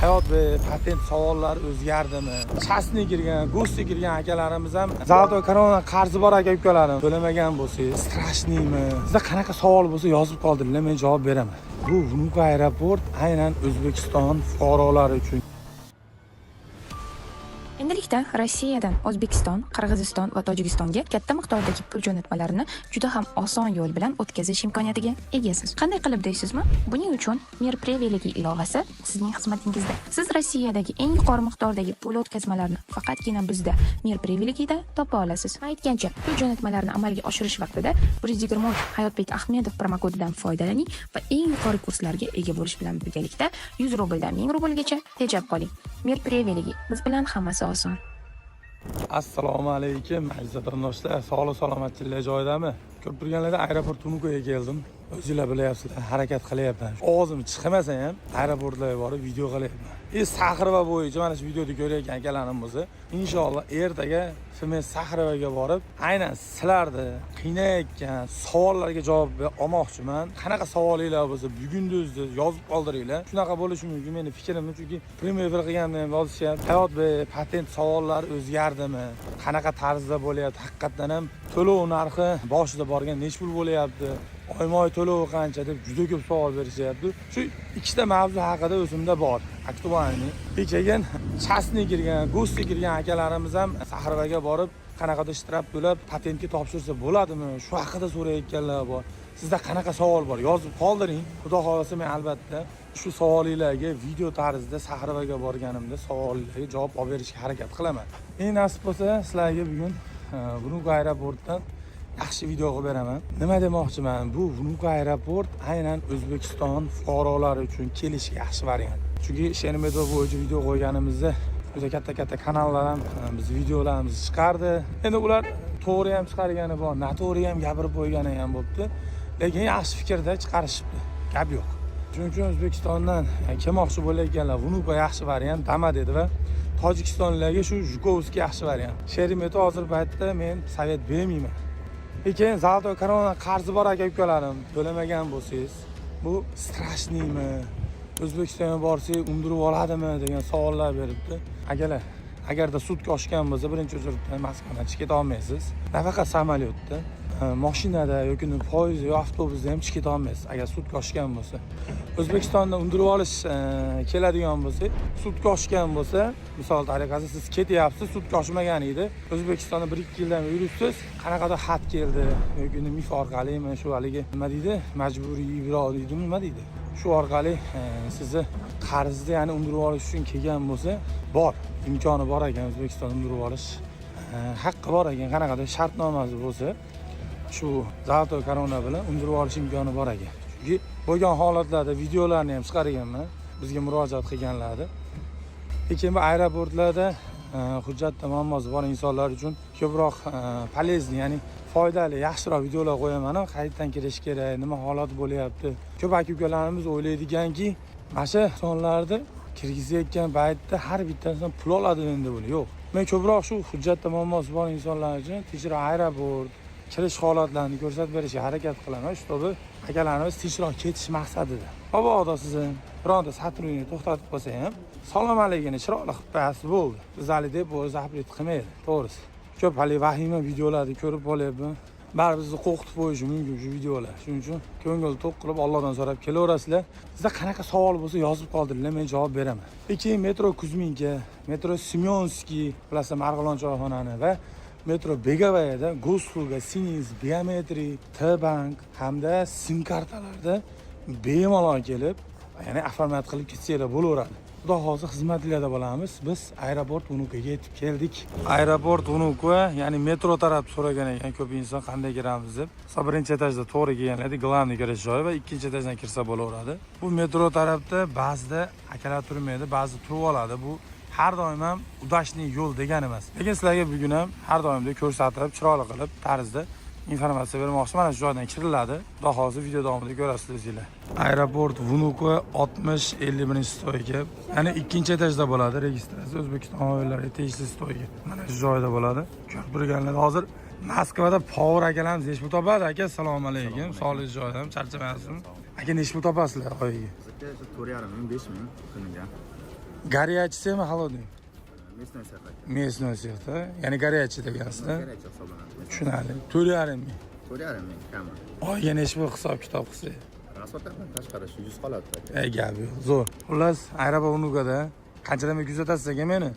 hayot va patent savollari o'zgardimi? Chasni kirgan, go'sti kirgan akalarimiz ham Zaltoy korona qarzi bor aka ukalarim, to'lamagan bo'lsangiz, strashniymi? Sizda qanaqa savol bo'lsa yozib qoldiringlar, men javob beraman. Bu Vnukovo aeroport aynan O'zbekiston fuqarolari uchun. Endilikda Rossiyadan O'zbekiston, Qirg'iziston va Tojikistonga katta miqdordagi pul jo'natmalarini juda ham oson yo'l bilan o'tkazish imkoniyatiga egasiz. Qanday qilib deysizmi? Buning uchun Mir Preveligi ilovasi sizning xizmatingizda. Siz Rossiyadagi eng yuqori miqdordagi pul o'tkazmalarni faqatgina bizda Mir Preveligida topa olasiz. Aytgancha, pul jo'natmalarini amalga oshirish vaqtida 120 Hayotbek Ahmedov promokodidan foydalaning va eng yuqori kurslarga ega bo'lish bilan birgalikda 100 rubldan 1000 rublgacha tejab qoling. Mir Preveligi, biz bilan hammasi oson. Assalomu alaykum aziz vatandoshlar, sog'lik salomatchilik joyidami? Ko'p turganlarda aeroport Vnukovoga keldim. O'zingizlar bilasizlar, harakat qilyapman. Ovozim chiqmasa ham aeroportlarga borib video qilyapman. Saxrova bo'yicha mana shu videoda ko'rayotgan akalarimiz inshaalloh ertaga Fimes Saxrovaga borib, aynan sizlarni qiynayotgan savollarga javob olmoqchiman. Qanaqa savolinglar bo'lsa, bugunni o'zida yozib qoldiringlar. Shunaqa bo'lishi mumkin meni fikrim, chunki premyer qilganda ham yozishyapti. Hayot va patent savollari o'zgardimi? Qanaqa tarzda bo'lyapti? Haqiqatan ham to'lov narxi boshida borgan nech pul bo'lyapti? Oyma-oy to'lovi qancha deb juda ko'p savol berishyapti. Shu ikkita mavzu haqida o'zimda bor. Aktualni. Keyin chasni kirgan, go'sti kirgan akalarimiz ham Saxrovaga borib, qanaqadir ishtirok to'lab patentga topshirsa bo'ladimi? Shu haqida so'rayotganlar bor. Sizda qanaqa savol bor? Yozib qoldiring. Xudo xolasa men albatta shu savollarga video tarzida Saxrovaga borganimda savollarga javob olib berishga harakat qilaman. Nasib bo'lsa, sizlarga bugun Vnukovo aeroportdan yaxshi video qilib beraman. Nima demoqchiman? Bu Vnukovo aeroport aynan O'zbekiston fuqarolari uchun kelish yaxshi variant. Chunki Sheremetyevo bo'yicha video qo'yganimizda juda katta kanallar ham biz videolarimizni chiqardi. Endi ular to'g'ri ham chiqargani bor, noto'g'ri ham gapirib qo'ygani ham bo'libdi. Lekin yaxshi fikrda chiqarishibdi. Gap yo'q. Shuning uchun O'zbekistondan kelmoqchi bo'layotganlar Vnukovo yaxshi variant dama dedi va Tojikistonlarga shu Zhukovskiy yaxshi variant. Sheremetyevo hozir paytda men savet bermayman. Keyin Zaltoy korona qarzi bor aka ukalarim, to'lamagan bo'lsangiz, bu strashniymi? O'zbekistonga borsangiz undirib oladimi degan savollar beribdi. Akalar, agarda sudga oshgan bo'lsa, birinchi uchurda Moskvadan chiqib keta olmaysiz. Nafaqat samolyotda, mashinada yoki poyezd yoki avtobusda ham chiqib keta olmaysiz agar sudga oshgan bo'lsa. O'zbekistonda undirib olish keladigan bo'lsa, sudga oshgan bo'lsa, misol tariqasida siz ketyapsiz, sudga oshmagan edi. O'zbekistonda 1-2 yildan yuribsiz, qanaqadir xat keldi yoki MIF orqali, mana shu haligi nima deydi? Majburiy ijro deydi, nima deydi? Shu orqali sizni qarzni, ya'ni undirib olish uchun kelgan bo'lsa, bor, imkoni bor ekan O'zbekistonda undirib olish haqqi bor ekan. Qanaqadir shartnomasi bo'lsa, shu Zaltoy korona bilan undirib olish imkoni bor ekan. Chunki bo'lgan holatlarda videolarni ham chiqarganman, bizga murojaat qilganlardi. Lekin bu aeroportlarda hujjatda muammosi bor insonlar uchun ko'proq polezniy, ya'ni foydali, yaxshiroq videolar qo'yaman. Qayerdan kirish kerak, nima holat bo'lyapti. Ko'p aka-ukalarimiz o'ylaydiganki, mana shu sonlarni kirgizayotgan paytda har bittasidan pul oladi endi buni. Yo'q. Men ko'proq shu hujjatda muammosi bor insonlar uchun tinchroq aeroport, kirish holatlarini ko'rsatib berishga harakat qilaman. Shu akalarimiz tinchroq ketish maqsadida. Mabodo sizni bironta sotrudnik to'xtatib qolsa ham, salom alaykum, chiroyli qilib qo'yasiz, bo'ldi. Biz hali deb o'zi zapret qilmaydi, to'g'risi. Ko'p hali vahima videolarni ko'rib olyapman. Baribir bizni qo'rqitib qo'yishi mumkin shu videolar. Shuning uchun ko'ngil to'q qilib Allohdan so'rab kelaverasizlar. Sizda qanaqa savol bo'lsa yozib qoldiringlar, men javob beraman. Keyin metro Kuzminka, metro Semyonskiy, bilasizlar Marg'ilon choyxonani va metro Begovayada Go'shuga, Siniz, Biometrik, T-bank hamda SIM kartalarda bemalol kelib, ya'ni oformat qilib ketsanglar bo'laveradi. Xudo xolasa xizmatlarda bo'lamiz. Biz aeroport Vnukovoga yetib keldik. Aeroport Vnukovo, ya'ni metro taraf so'ragan ekan ko'p inson qanday kiramiz deb. Birinchi etajda to'g'ri kelganlarda glavniy kirish joyi va ikkinchi etajdan kirsa bo'laveradi. Bu metro tarafda ba'zida akalar turmaydi, ba'zi turib oladi. Bu har doim ham udashli yo'l degani emas. Lekin sizlarga bugun ham har doimdek ko'rsatib, chiroyli qilib tarzda informatsiya bermoqchiman. Mana shu joydan kiriladi. Xudo xolasa video davomida ko'rasizlar o'zingizlar. Aeroport Vnukovo 60-51-stoyga, ya'ni ikkinchi etajda bo'ladi. Registratsiya O'zbekiston havo yo'llari tegishli stoyga. Mana shu joyda bo'ladi. Ko'rib turganlar hozir Moskvada Power akalarimiz nechta topadi? Aka, assalomu alaykum. Sog'lik joydan charchamayapsizmi? Aka, nechta topasizlar oyiga? Bizga 4,5 ming, 5 ming qilingan. Горячийmi, холодный? Местный сахар. Местный siyahda. Ya'ni горячий degansizda. Garchi hisoblanadi. Tushunarli. 4,5 ming. 4,5 ming kami. Oyga necha pul hisob kitob qilsak? Transportdan tashqari shu 100 qoladi. Ey gap yo'q. Zo'r. Xullas, Aeroport Unugada qanchadan kuzatasiz aka meni?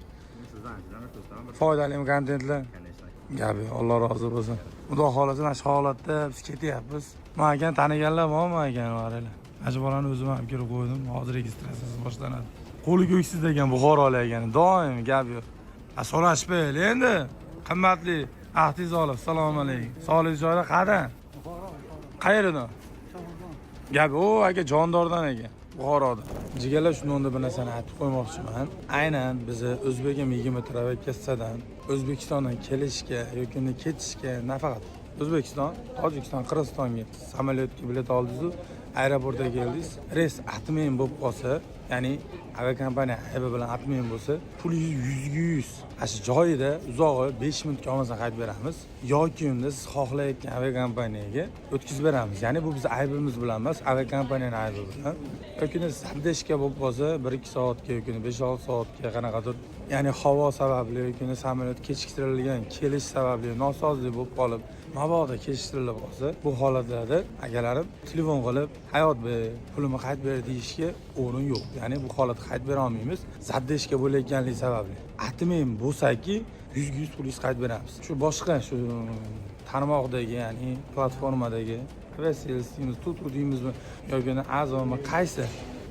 Sizdan to'stam. Foydali kontentlar. Конечно. Gap yo'q. Alloh rozi bo'lsin. Xudo xolasa mana shu holatda biz ketyapmiz. Men akan taniganlar bormi akan varanglar. Mana bolani o'zim ham kirib qo'ydim. Hozir registratsiyasi boshlanadi. Qo'li ko'ksiz degan Buxorolik ekan. Doim gap yo'q. So'rashib qo'yaylik endi. Qimmatli Ahdiz olib, assalomu alaykum. Sog'lik joyda qadan? Qayerdan? Gap o aka Jondordan ekan, Buxoroda. Jigarlar shuni onda bir narsani aytib qo'ymoqchiman. Aynan bizni O'zbekiston migratsiyadan O'zbekistondan kelishga yoki ketishga nafaqat O'zbekiston, Tojikiston, Qirg'izistonga samolyotga bilet oldingiz, aeroportga keldingiz, reys atmen bo'lib qolsa, ya'ni aviakompaniya aybi bilan atmen bo'lsa, pulingiz 100 ana shu joyida uzog'i 5 minutga olmasdan qaytib beramiz yoki unda siz xohlayotgan aviakompaniyaga o'tkazib beramiz. Ya'ni bu bizning aybimiz bilan emas, aviakompaniyaning aybi bilan. Yoki sadeshka bo'lib qolsa 1-2 soatga yoki 5-6 soatga qanaqadir, ya'ni havo sababli yoki samolyot kechiktirilgan, kelish sababli nosozlik bo'lib qolib, mabodo kechiktirilib qolsa, bu holatlarda akalarim telefon qilib, hayot be, pulimni qaytib ber deyishga o'rin yo'q. Ya'ni bu holatni qaytib bera olmaymiz. Zaddeshga bo'layotganligi sababli. Atmen bo'lsa-ki, 100% pulingizni qaytib beramiz. Shu boshqa shu tarmoqdagi, ya'ni platformadagi Vesels deymiz, Tutu deymizmi yoki Azonmi qaysi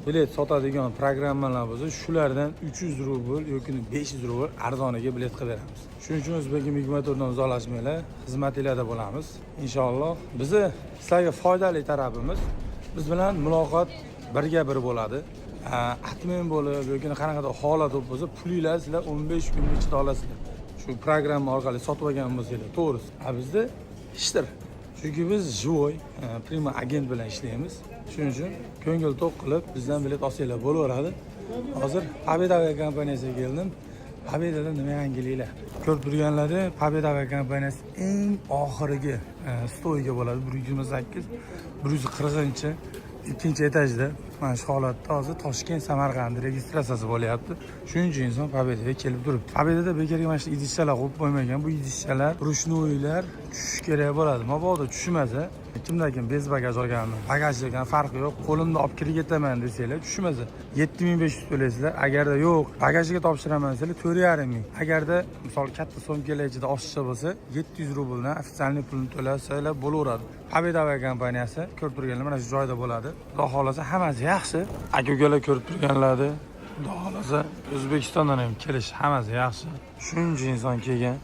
bilet sotadigan programmalar bo'lsa, shulardan 300 rubl yoki 500 rubl arzoniga bilet qilib beramiz. Shuning uchun O'zbek migratordan uzoqlashmanglar, xizmatinglarda bo'lamiz. Inshaalloh bizni sizlarga foydali tarafimiz, biz bilan muloqot birga bir bo'ladi. Atmen bo'lib yoki qanaqadir holat bo'lsa, pulinglar sizlar 15 kun ichida olasizlar. Shu programma orqali sotib olgan bo'lsanglar, to'g'risi. Bizda ishdir. Chunki biz живой, prima agent bilan ishlaymiz. Shuning uchun ko'ngil to'q qilib bizdan bilet olsanglar bo'laveradi. Hozir Pobeda aviakompaniyasiga keldim. Pobedada nima yangiliklar? Ko'rib turganlarda Pobeda aviakompaniyasi eng oxirgi stoyga bo'ladi. 128, 140-chi ikkinchi etajda. Mana shu holatda hozir Toshkent, Samarqand registratsiyasi bo'lyapti. Shuning uchun inson Pobedaga kelib turibdi. Pobedada bekorga mana shu idishchalar qo'yib qo'ymagan. Bu idishchalar rushnoylar tushish kerak bo'ladi. Mabodo tushmasa, kimdan bez bagaj olganmi? Bagajdan farqi yo'q. Qo'limda olib kirib ketaman desanglar, tushmasa 7500 to'laysizlar. Agarda yo'q, bagajiga topshiraman desanglar 4,5 ming. Agarda misol katta so'mkalar ichida oshiqcha bo'lsa, 700 rubldan ofitsialniy pulni to'lasalar bo'laveradi. Pobeda aviakompaniyasi ko'rib turganlar mana shu joyda bo'ladi. Xudo xolasa hammasi yaxshi. Aka-ukalar ko'rib turganlarni, xudo xolasa O'zbekistondan ham kelish hammasi yaxshi. Shuncha inson kelgan.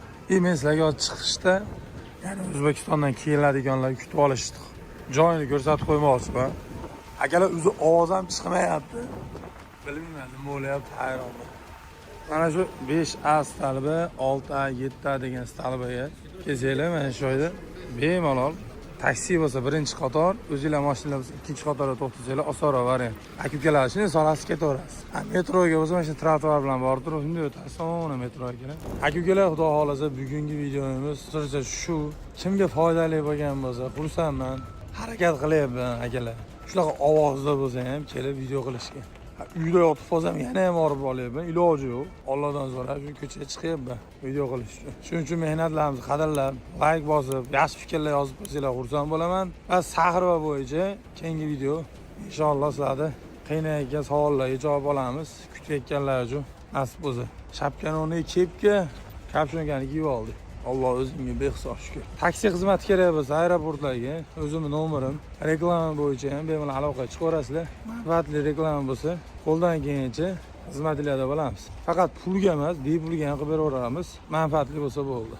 Men sizlarga chiqishda, ya'ni O'zbekistondan keladiganlar kutib olishdi. Joyini ko'rsatib qo'ymoqchiman. Akalar o'zi ovoz ham chiqmayapti. Bilmayman nima bo'lyapti, hayronman. Mana shu 5A stalbi, 6A, 7A degan stalbiga kelsanglar, mana shu joyda bemalol taksi bo'lsa birinchi qator, o'zingizlar mashinalar bo'lsa ikkinchi qatorda to'xtasanglar osonroq variant. Aka-ukalar shuni solasiz ketaverasiz. Metroga bo'lsa mana shu trotuar bilan borib turib, shunday o'tasiz, so'ngra metroga keladi. Aka-ukalar, xudo xolasa bugungi videomiz shu kimga foydali bo'lgan bo'lsa, xursandman. Harakat qilyapman akalar. Shunaqa ovozda bo'lsa ham kelib video qilishga. Uyda yotib qolsam yana ham orib olyapman, iloji yo'q. Allohdan so'rab shu ko'chaga chiqyapman video qilish uchun. Shuning uchun mehnatlarimizni qadrlab, like bosib, yaxshi fikrlar yozib qo'ysanglar xursand bo'laman. Va Sahrova bo'yicha keyingi video inshaalloh sizlarni qiynayotgan savollarga javob olamiz. Kutayotganlar uchun nasib bo'lsa. Shapkani o'rniga kepka, kapshonkani kiyib oldik. Alloh o'zimga behisob shukr. Taksi xizmati kerak bo'lsa aeroportlarga o'zimning nomerim, reklama bo'yicha ham bemalol aloqa chiqarasizlar. Manfaatli reklama bo'lsa, qo'ldan kelgancha xizmatlarda bo'lamiz. Faqat pulga emas, bepulga ham qilib beraveramiz. Manfaatli bo'lsa bo'ldi.